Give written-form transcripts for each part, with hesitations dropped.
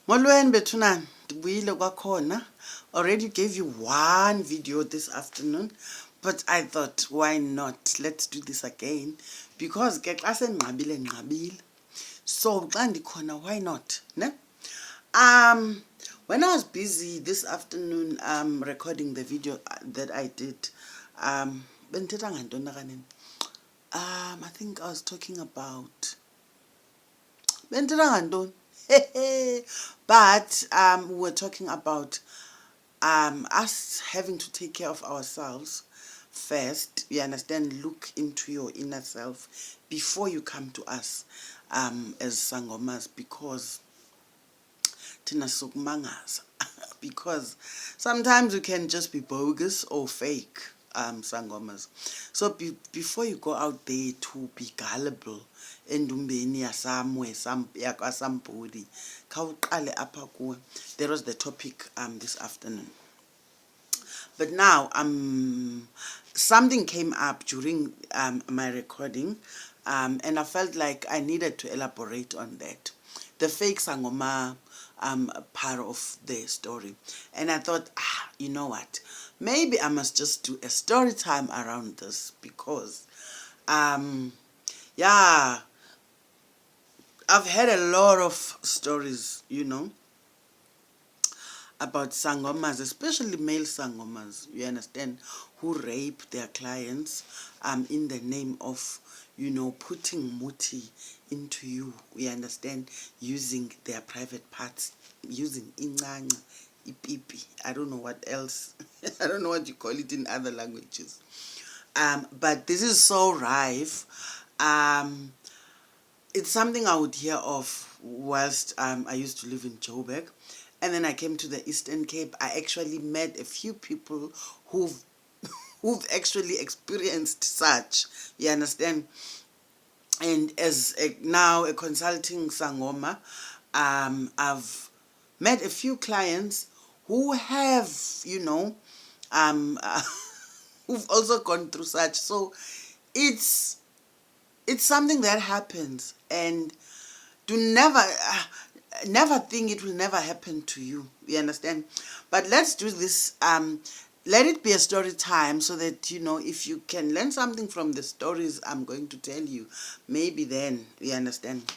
Molweni bethuna, ndibuyile kwakhona. Already gave you one video this afternoon, but I thought, why not? Let's do this again. Because ke xa senqabile. So xa ndikhona, why not? Ne? When I was busy this afternoon recording the video that I did, bendithetha ngantoni na kanene? I think I was talking about but we were talking about us having to take care of ourselves first. You understand? Look into your inner self before you come to us as sangomas, because thina sokumangaza because sometimes you can just be bogus or fake sangomas. So before you go out there to be gullible endumbeni yakwa-somebody, khawuqale apha kuwe. That was the topic this afternoon. But now something came up during my recording, and I felt like I needed to elaborate on that. The fake sangoma part of the story. And I thought, you know what? Maybe I must just do a story time around this because, yeah, I've had a lot of stories, about sangomas, especially male sangomas, you understand, who rape their clients in the name of, putting muthi into you, you understand, using their private parts, using incanga, ipipi, I don't know what else, I don't know what you call it in other languages. But this is so rife. It's something I would hear of whilst I used to live in Joburg. And then I came to the Eastern Cape. I actually met a few people who've actually experienced such. You understand? And as now a consulting sangoma, I've met a few clients who have, who've also gone through such. So it's something that happens, and do never think it will never happen to you. You understand? But let's do this. Let it be a story time so that, if you can learn something from the stories I'm going to tell you, maybe then you understand.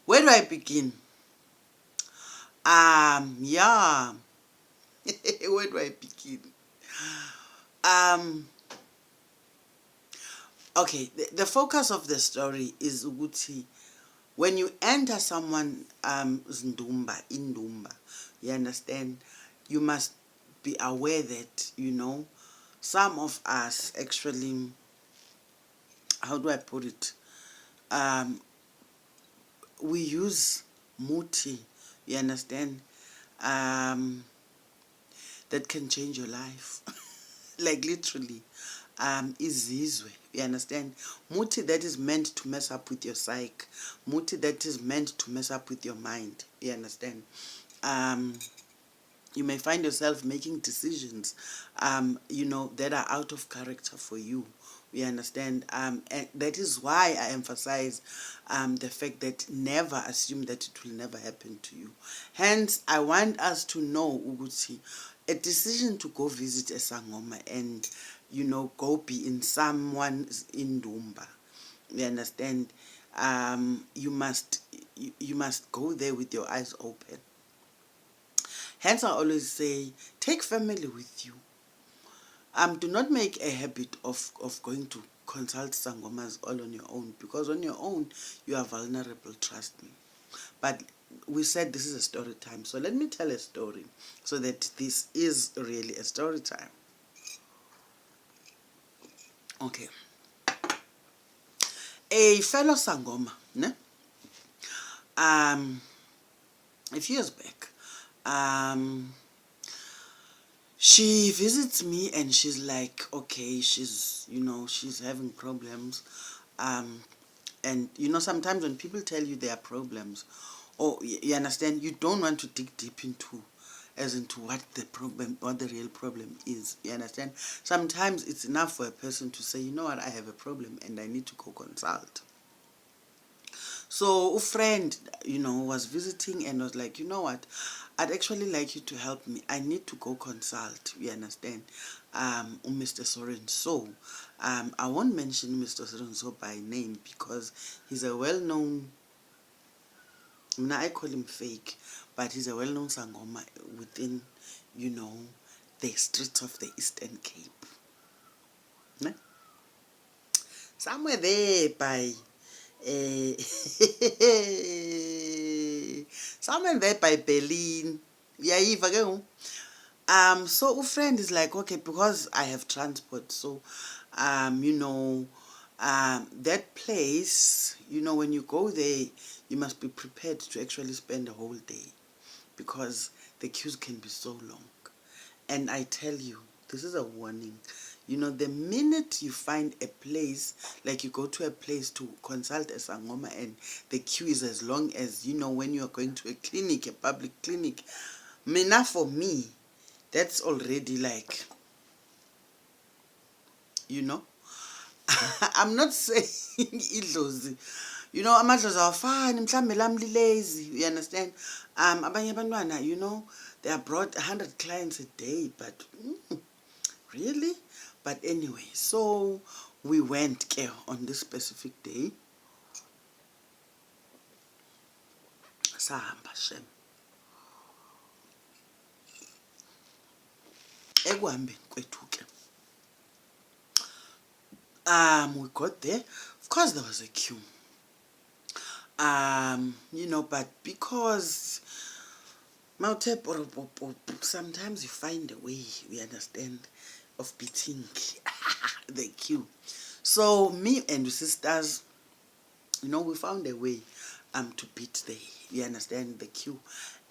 Where do I begin? Yeah. Where do I begin? Okay, the focus of the story is ukuthi when you enter someone indumba, you understand, you must be aware that, some of us actually, how do I put it? We use muthi, you understand, that can change your life. Like literally, izizwe, you understand? Muthi that is meant to mess up with your psyche. Muthi that is meant to mess up with your mind, you understand? You may find yourself making decisions, that are out of character for you. You understand? And that is why I emphasize the fact that never assume that it will never happen to you. Hence, I want us to know, Uguti, a decision to go visit a sangoma and, go be in someone's indumba. You understand? You must go there with your eyes open. Hence, I always say, take family with you. Do not make a habit of going to consult sangomas all on your own, because on your own, you are vulnerable, trust me. But we said this is a story time, so let me tell a story so that this is really a story time. Okay. A fellow sangoma, ne? A few years back, she visits me and she's like, okay, she's having problems. And sometimes when people tell you there are problems, or you understand, you don't want to dig deep into what the real problem is. You understand? Sometimes it's enough for a person to say, you know what, I have a problem and I need to go consult. So a friend, was visiting and was like, you know what, I'd actually like you to help me. I need to go consult, you understand, Mr. Soren. So I won't mention Mr. Soren so by name because he's a well-known, now I call him fake, but he's a well-known sangoma within, you know, the streets of the Eastern Cape. Ne? Somewhere there by uh, somewhere there by Berlin. Yeah, so a friend is like, okay, because I have transport, so that place, when you go there, you must be prepared to actually spend a whole day because the queues can be so long. And I tell you, this is a warning. The minute you find a place, like you go to a place to consult a sangoma and the queue is as long as, when you are going to a clinic, a public clinic, mina for me, that's already like, you know, I'm not saying idlozi. Amadlozi awafani mhlambe lami lazy, you understand? Abanye abantwana, they are brought 100 clients a day, but really? But anyway, so we went on this specific day. Sahamba shem. Ekuhambeni kwethu ke. We got there. Of course there was a queue. But because sometimes you find a way, we understand, of beating the queue. So me and the sisters, we found a way to beat the queue.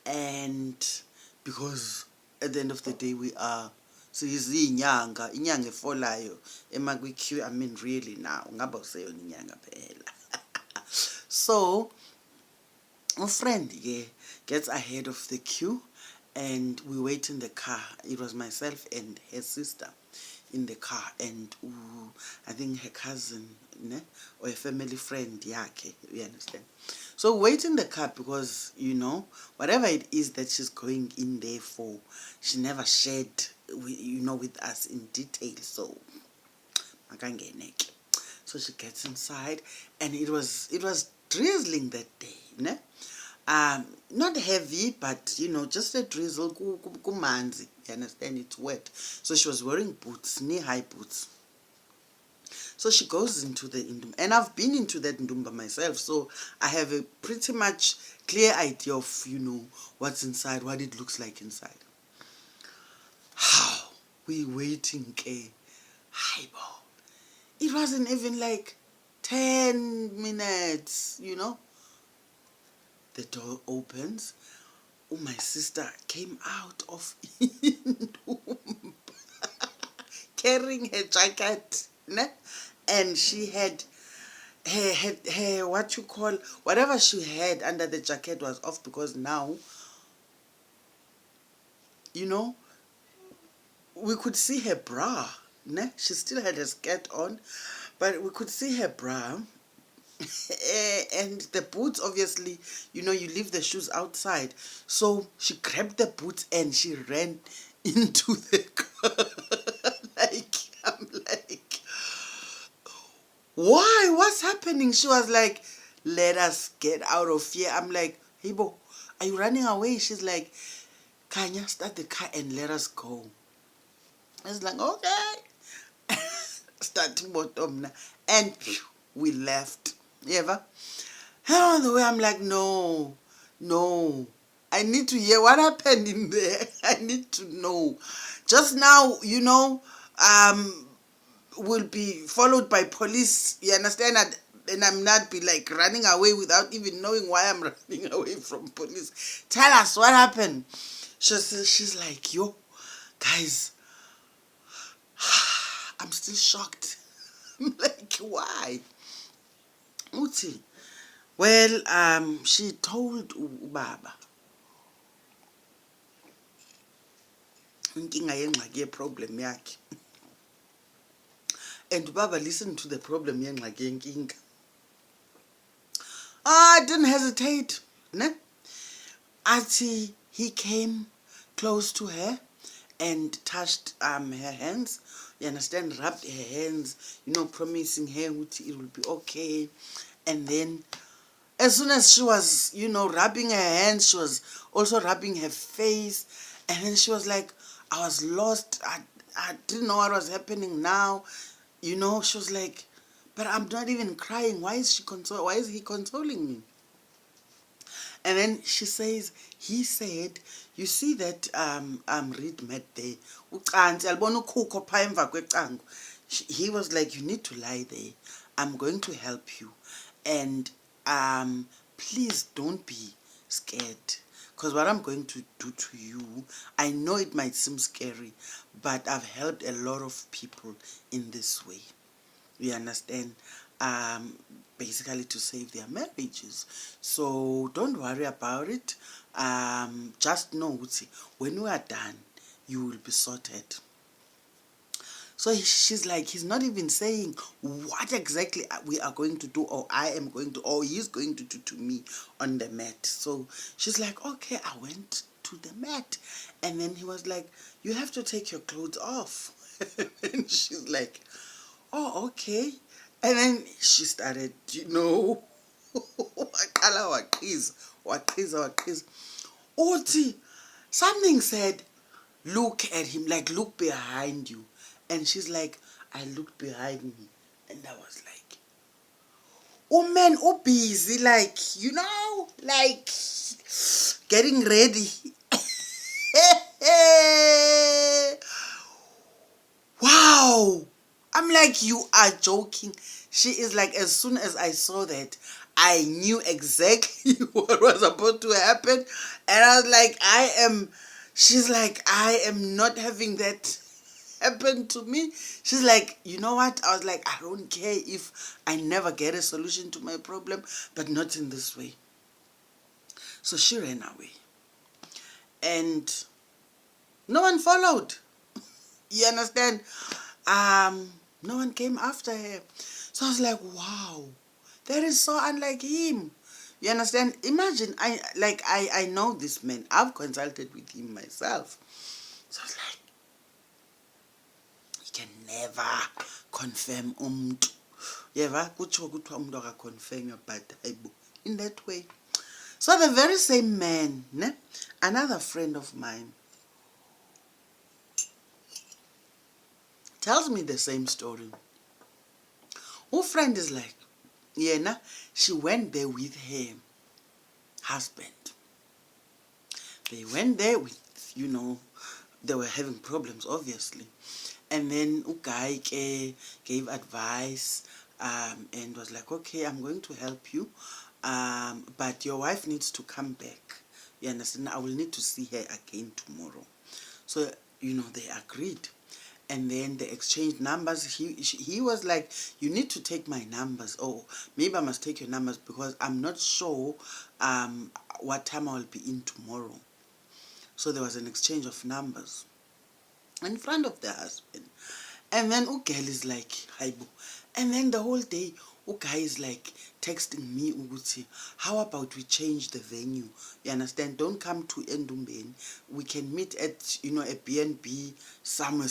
And because at the end of the day we are siyizinyanga efolayo queue, I mean really now ngaba useyona inyanga phela. So a friend gets ahead of the queue and we wait in the car. It was myself and her sister in the car, and I think her cousin, ne? Or a family friend yakhe, you understand. So wait in the car because whatever it is that she's going in there for, she never shared with us in detail. So makangeneke. So she gets inside and it was drizzling that day, ne? Not heavy, but just a drizzle, kumanzi, you understand, it's wet. So she was wearing boots, knee-high boots. So she goes into the Indumba, and I've been into that Indumba myself, so I have a pretty much clear idea of what's inside, what it looks like inside. How we waiting, Highball. It wasn't even like 10 minutes, The door opens. Oh, my sister came out of carrying her jacket, ne? And she had her what you call, whatever she had under the jacket was off because now, we could see her bra, ne? She still had a skirt on, but we could see her bra. And the boots, obviously, you leave the shoes outside. So she grabbed the boots and she ran into the car. I'm like, why? What's happening? She was like, let us get out of here. I'm like, hey, Bo, are you running away? She's like, Khanya, start the car and let us go. I was like, okay. Starting bottom now. And we left. Ever? And on the way, I'm like, no. I need to hear what happened in there. I need to know. Just now, will be followed by police. You understand that? And I'm not be like running away without even knowing why I'm running away from police. Tell us what happened. She's like, yo, guys, I'm still shocked. I'm like, why? Muthi. Well, she told Baba inkinga yengxaki ye-problem yakhe. And Baba listened to the problem yengxaki yenkinga. I didn't hesitate. Ne? Auntie, he came close to her and touched her hands. You understand? Rubbed her hands, promising her it will be okay. And then as soon as she was, rubbing her hands, she was also rubbing her face. And then she was like, I was lost. I didn't know what was happening now. She was like, but I'm not even crying. Why is he consoling me? And then she says, he said, you see that read met there. Ucansi, alibona ukhuko pha emva kwecango. He was like, you need to lie there. I'm going to help you. And please don't be scared. Because what I'm going to do to you, I know it might seem scary, but I've helped a lot of people in this way. You understand? Basically to save their marriages. So don't worry about it. Just know, when we are done, you will be sorted. So she's like, he's not even saying what exactly we are going to do, or I am going to, or he's going to do to me on the mat. So she's like, okay, I went to the mat. And then he was like, you have to take your clothes off. And she's like, oh, okay. And then she started, waqala waqiza. Uthi, something said, look at him, like look behind you. And she's like, I looked behind me. And I was like, oh man, oh busy, like, like getting ready. Wow. I'm like, you are joking. She is like, as soon as I saw that, I knew exactly what was about to happen. And I was like, she's like, I am not having that happen to me. She's like, you know what? I was like, I don't care if I never get a solution to my problem, but not in this way. So she ran away. And no one followed. You understand? No one came after her. So I was like, wow, that is so unlike him. You understand? Imagine, I know this man. I've consulted with him myself. So I was like, he can never confirm umuntu. Yeva, kutsho kuthiwa umuntu akaconfirm, but in that way. So the very same man, another friend of mine, tells me the same story. Her friend is like, she went there with her husband. They went there with, they were having problems, obviously. And then Ugai gave advice and was like, okay, I'm going to help you, but your wife needs to come back. You understand? I will need to see her again tomorrow. So, they agreed. And then they exchanged numbers. He was like, you need to take my numbers. Oh, maybe I must take your numbers because I'm not sure what time I will be in tomorrow. So there was an exchange of numbers in front of the husband. And then Ugel is like, Haibo. And then the whole day, Ugai is like texting me, Uguti, how about we change the venue? You understand? Don't come to Endumbeni. We can meet at, a BNB somewhere.